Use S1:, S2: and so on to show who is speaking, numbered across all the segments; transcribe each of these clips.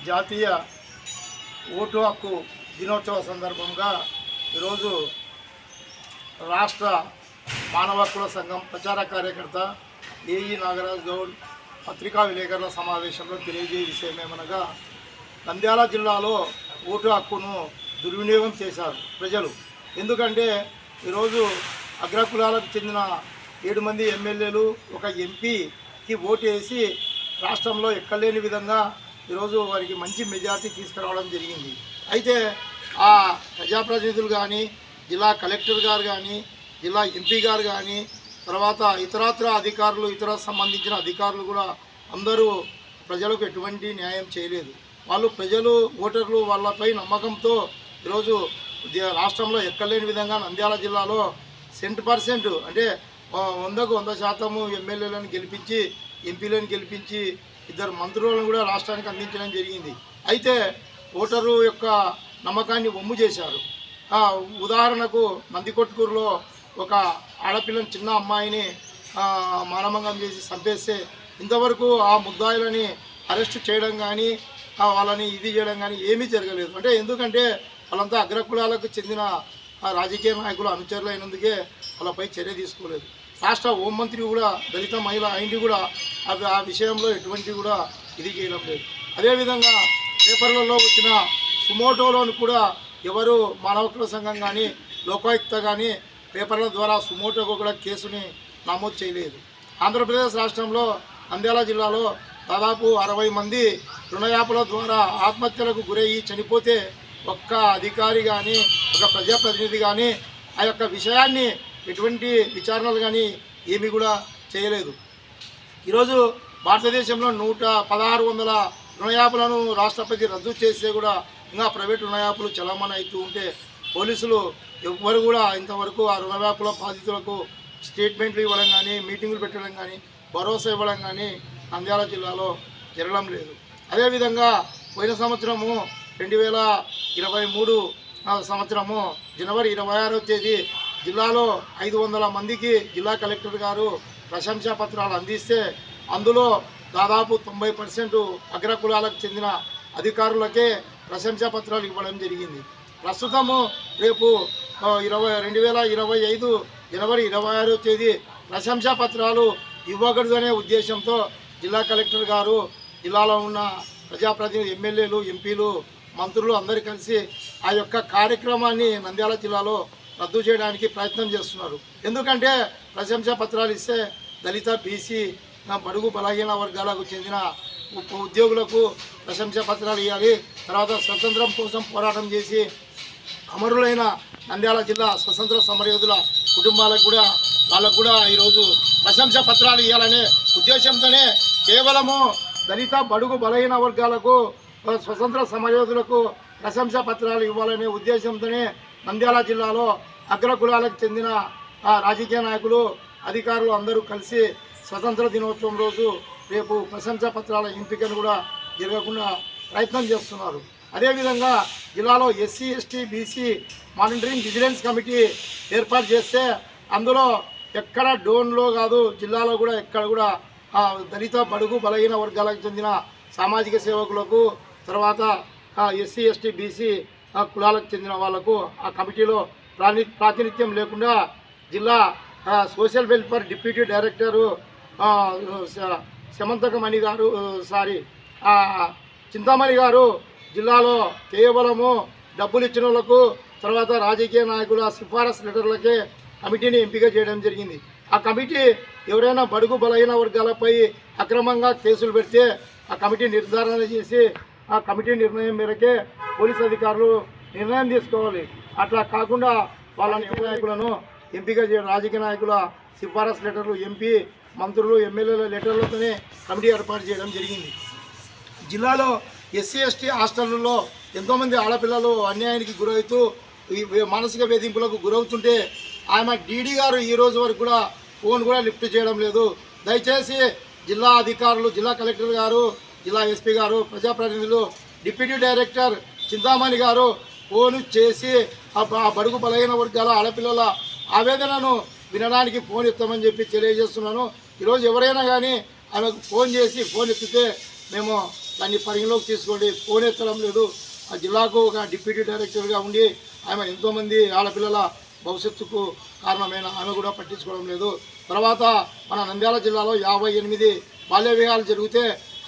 S1: జాతీయ ఓటు హక్కు దినోత్సవ సందర్భంగా ఈరోజు రాష్ట్ర మానవ హక్కుల సంఘం ప్రచార కార్యకర్త ఏఈ నాగరాజ్ గౌడ్ పత్రికా విలేకరుల సమావేశంలో తెలియజేయ విషయమేమనగా నంద్యాల జిల్లాలో ఓటు హక్కును దుర్వినియోగం చేశారు ప్రజలు. ఎందుకంటే ఈరోజు అగ్రకులాలకు చెందిన 7 మంది ఎమ్మెల్యేలు ఒక ఎంపీకి ఓటు వేసి రాష్ట్రంలో ఎక్కలేని విధంగా ఈరోజు వారికి మంచి మెజార్టీ తీసుకురావడం జరిగింది. అయితే ఆ ప్రజాప్రతినిధులు కానీ, జిల్లా కలెక్టర్ గారు కానీ, జిల్లా ఎంపీ గారు కానీ, తర్వాత ఇతరత్ర అధికారులు, ఇతర సంబంధించిన అధికారులు కూడా అందరూ ప్రజలకు ఎటువంటి న్యాయం చేయలేదు. వాళ్ళు ప్రజలు ఓటర్లు వాళ్ళపై నమ్మకంతో ఈరోజు రాష్ట్రంలో ఎక్కలేని విధంగా నంద్యాల జిల్లాలో 100% అంటే 100% ఎమ్మెల్యేలను గెలిపించి, ఎంపీలను గెలిపించి, 2 మంత్రులను కూడా రాష్ట్రానికి అందించడం జరిగింది. అయితే ఓటరు యొక్క నమ్మకాన్ని వమ్ము చేశారు. ఉదాహరణకు నందికొట్కూరులో ఒక ఆడపిల్లని, చిన్న అమ్మాయిని మానభంగం చేసి చంపేస్తే ఇంతవరకు ఆ ముద్దాయిలని అరెస్ట్ చేయడం కానీ, వాళ్ళని ఇది చేయడం కానీ ఏమీ జరగలేదు. అంటే ఎందుకంటే వాళ్ళంతా అగ్రకులాలకు చెందిన రాజకీయ నాయకులు అనుచరులు అయినందుకే వాళ్ళపై చర్య తీసుకోలేదు. రాష్ట్ర హోంమంత్రి కూడా దళిత మహిళ అయింది కూడా ఆ విషయంలో ఎటువంటి కూడా ఇది చేయడం లేదు. అదేవిధంగా పేపర్లలో వచ్చిన సుమోటోలోని కూడా ఎవరు మానవ హక్కుల సంఘం కానీ, లోకాయుక్త కానీ పేపర్ల ద్వారా సుమోటోకు కూడా కేసుని నమోదు చేయలేదు. ఆంధ్రప్రదేశ్ రాష్ట్రంలో నంద్యాల జిల్లాలో దాదాపు 60 మంది రుణయాపుల ద్వారా ఆత్మహత్యలకు గురయ్యి చనిపోతే ఒక్క అధికారి కానీ, ఒక ప్రజాప్రతినిధి కానీ ఆ యొక్క విషయాన్ని ఎటువంటి విచారణలు కానీ ఏమీ కూడా చేయలేదు. ఈరోజు భారతదేశంలో 1600 రుణయాపులను రాష్ట్రపతి రద్దు చేస్తే కూడా ఇంకా ప్రైవేట్ రుణయాపులు చలామణి అవుతూ ఉంటే పోలీసులు ఎవ్వరు కూడా ఇంతవరకు ఆ రుణయాపుల బాధితులకు స్టేట్మెంట్లు ఇవ్వడం కానీ, మీటింగులు పెట్టడం కానీ, భరోసా ఇవ్వడం కానీ నంద్యాల జిల్లాలో జరగడం లేదు. అదేవిధంగా పోయిన సంవత్సరము 2023 సంవత్సరము జనవరి 26వ తేదీ జిల్లాలో 500 మందికి జిల్లా కలెక్టర్ గారు ప్రశంసా పత్రాలు అందిస్తే అందులో దాదాపు 90% అగ్రకులాలకు చెందిన అధికారులకే ప్రశంసా పత్రాలు ఇవ్వడం జరిగింది. ప్రస్తుతము రేపు 2025 జనవరి 26వ తేదీ ప్రశంసా పత్రాలు ఇవ్వకూడదనే ఉద్దేశంతో జిల్లా కలెక్టర్ గారు జిల్లాలో ఉన్న ప్రజాప్రతినిధులు, ఎమ్మెల్యేలు, ఎంపీలు, మంత్రులు అందరూ కలిసి ఆ యొక్క కార్యక్రమాన్ని నంద్యాల జిల్లాలో రద్దు చేయడానికి ప్రయత్నం చేస్తున్నారు. ఎందుకంటే ప్రశంసా పత్రాలు ఇస్తే దళిత, బీసీ, బడుగు బలహీన వర్గాలకు చెందిన ఉద్యోగులకు ప్రశంసా పత్రాలు ఇవ్వాలి. తర్వాత స్వతంత్రం కోసం పోరాటం చేసి అమరులైన నంద్యాల జిల్లా స్వతంత్ర సమరయోధుల కుటుంబాలకు కూడా వాళ్ళకు కూడా ఈరోజు ప్రశంసా పత్రాలు ఇవ్వాలనే ఉద్దేశంతోనే కేవలము దళిత, బడుగు బలహీన వర్గాలకు, స్వతంత్ర సమరయోధులకు ప్రశంసా పత్రాలు ఇవ్వాలనే ఉద్దేశంతోనే నంద్యాల జిల్లాలో అగ్రకులాలకు చెందిన రాజకీయ నాయకులు, అధికారులు అందరూ కలిసి స్వతంత్ర దినోత్సవం రోజు రేపు ప్రశంసా పత్రాల ఎంపికను కూడా జరగకుండా ప్రయత్నం చేస్తున్నారు. అదేవిధంగా జిల్లాలో SC, ST, BC monitoring vigilance committee ఏర్పాటు చేస్తే అందులో ఎక్కడ డోన్లో కాదు, జిల్లాలో కూడా ఎక్కడ కూడా దళిత, బడుగు బలహీన వర్గాలకు చెందిన సామాజిక సేవకులకు, తర్వాత ఎస్సీ, ఎస్టీ, బీసీ కులాలకు చెందిన వాళ్లకు ఆ కమిటీలో ప్రాతినిధ్యం లేకుండా జిల్లా social welfare deputy director Chintamani గారు జిల్లాలో కేవలము డబ్బులు ఇచ్చిన వాళ్ళకు, తర్వాత రాజకీయ నాయకుల సిఫారసు లెటర్లకే కమిటీని ఎంపిక చేయడం జరిగింది. ఆ కమిటీ ఎవరైనా బడుగు బలహీన వర్గాలపై అక్రమంగా కేసులు పెడితే ఆ కమిటీ నిర్ధారణ చేసి ఆ కమిటీ నిర్ణయం మేరకే పోలీసు అధికారులు నిర్ణయం తీసుకోవాలి. అట్లా కాకుండా వాళ్ళని నాయకులను ఎంపిక చేయడం, రాజకీయ నాయకుల సిఫారసు లెటర్లు, ఎంపీ, మంత్రులు, ఎమ్మెల్యేల లెటర్లతోనే కమిటీ ఏర్పాటు చేయడం జరిగింది. జిల్లాలో ఎస్సీ, ఎస్టీ హాస్టళ్లలో ఎంతోమంది ఆడపిల్లలు అన్యాయానికి గురవుతూ మానసిక వేధింపులకు గురవుతుంటే ఆమె డీడీ గారు ఈ రోజు వరకు కూడా ఫోన్ కూడా లిఫ్ట్ చేయడం లేదు. దయచేసి జిల్లా అధికారులు, జిల్లా కలెక్టర్ గారు, జిల్లా ఎస్పీ గారు, ప్రజాప్రతినిధులు, డిప్యూటీ డైరెక్టర్ చింతామణి గారు ఫోన్ చేసి ఆ బడుగు బలహీన వర్గాల ఆడపిల్లల ఆవేదనను వినడానికి ఫోన్ ఎత్తామని చెప్పి తెలియజేస్తున్నాను. ఈరోజు ఎవరైనా కానీ ఆమెకు ఫోన్ చేసి ఫోన్ ఎత్తితే మేము దాన్ని పరిగణలోకి తీసుకోండి. ఫోన్ ఎత్తడం లేదు. ఆ జిల్లాకు ఒక డిప్యూటీ డైరెక్టర్గా ఉండి ఆమె ఎంతోమంది ఆడపిల్లల భవిష్యత్తుకు కారణమైన ఆమె కూడా పట్టించుకోవడం లేదు. తర్వాత మన నంద్యాల జిల్లాలో 58 బాల్య వివాహాలు జరిగితే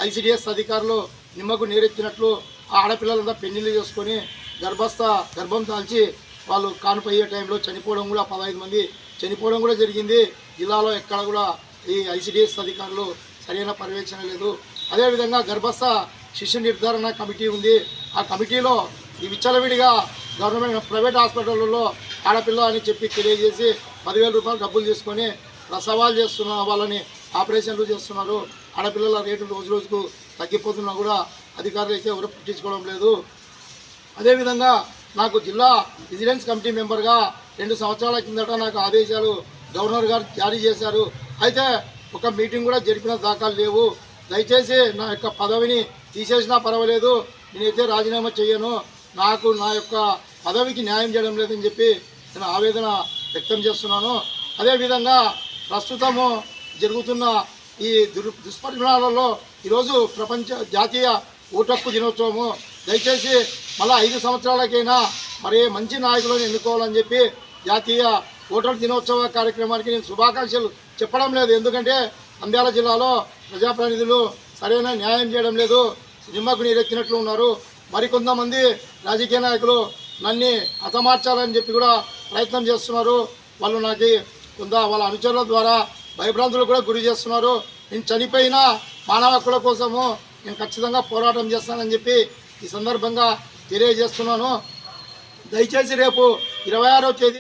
S1: ఐసిడిఎస్ అధికారులు నిమ్మకు నీరెత్తినట్లు ఆ ఆడపిల్లలంతా పెళ్లిళ్ళు చేసుకొని గర్భం దాల్చి వాళ్ళు కానుపయ్యే టైంలో చనిపోవడం కూడా 15 మంది చనిపోవడం కూడా జరిగింది. జిల్లాలో ఎక్కడ కూడా ఈ ఐసిడిఎస్ అధికారులు సరైన పర్యవేక్షణ లేదు. అదేవిధంగా గర్భస్థ శిశు నిర్ధారణ కమిటీ ఉంది. ఆ కమిటీలో ఈ విచ్చలవిడిగా గవర్నమెంట్ ప్రైవేట్ హాస్పిటల్లో ఆడపిల్ల అని చెప్పి తెలియజేసి 10,000 రూపాయలు డబ్బులు తీసుకొని ప్రసవాలు చేస్తున్న వాళ్ళని ఆపరేషన్లు చేస్తున్నారు. ఆడపిల్లల రేటు రోజు రోజుకు తగ్గిపోతున్నా కూడా అధికారులు అయితే ఎవరు పట్టించుకోవడం లేదు. అదేవిధంగా నాకు జిల్లా విజిలెన్స్ కమిటీ మెంబర్గా 2 సంవత్సరాల కిందట నాకు ఆదేశాలు గవర్నర్ గారు జారీ చేశారు. అయితే ఒక మీటింగ్ కూడా జరిపిన దాఖలు లేవు. దయచేసి నా యొక్క పదవిని తీసేసినా పర్వాలేదు, నేనైతే రాజీనామా చేయను. నాకు నా యొక్క పదవికి న్యాయం చేయడం లేదని చెప్పి నేను ఆవేదన వ్యక్తం చేస్తున్నాను. అదేవిధంగా ప్రస్తుతము జరుగుతున్న ఈ దుష్పరిణామాలలో ఈరోజు జాతీయ ఓటు హక్కు దినోత్సవము. దయచేసి మళ్ళీ 5 సంవత్సరాలకైనా మరి మంచి నాయకులను ఎన్నుకోవాలని చెప్పి జాతీయ ఓటర్ దినోత్సవ కార్యక్రమానికి నేను శుభాకాంక్షలు చెప్పడం లేదు. ఎందుకంటే నంద్యాల జిల్లాలో ప్రజాప్రతినిధులు సరైన న్యాయం చేయడం లేదు, నిమ్మకు నీరెత్తినట్లు ఉన్నారు. మరికొంతమంది రాజకీయ నాయకులు నన్ను హతమార్చాలని చెప్పి కూడా ప్రయత్నం చేస్తున్నారు. వాళ్ళు నాకు వాళ్ళ అనుచరుల ద్వారా భయభ్రాంతులు కూడా గురి చేస్తున్నారు. నేను చనిపోయినా మానవ హక్కుల కోసము నేను ఖచ్చితంగా పోరాటం చేస్తానని చెప్పి ఈ సందర్భంగా తెలియజేస్తున్నాను. దయచేసి రేపు 26వ తేదీ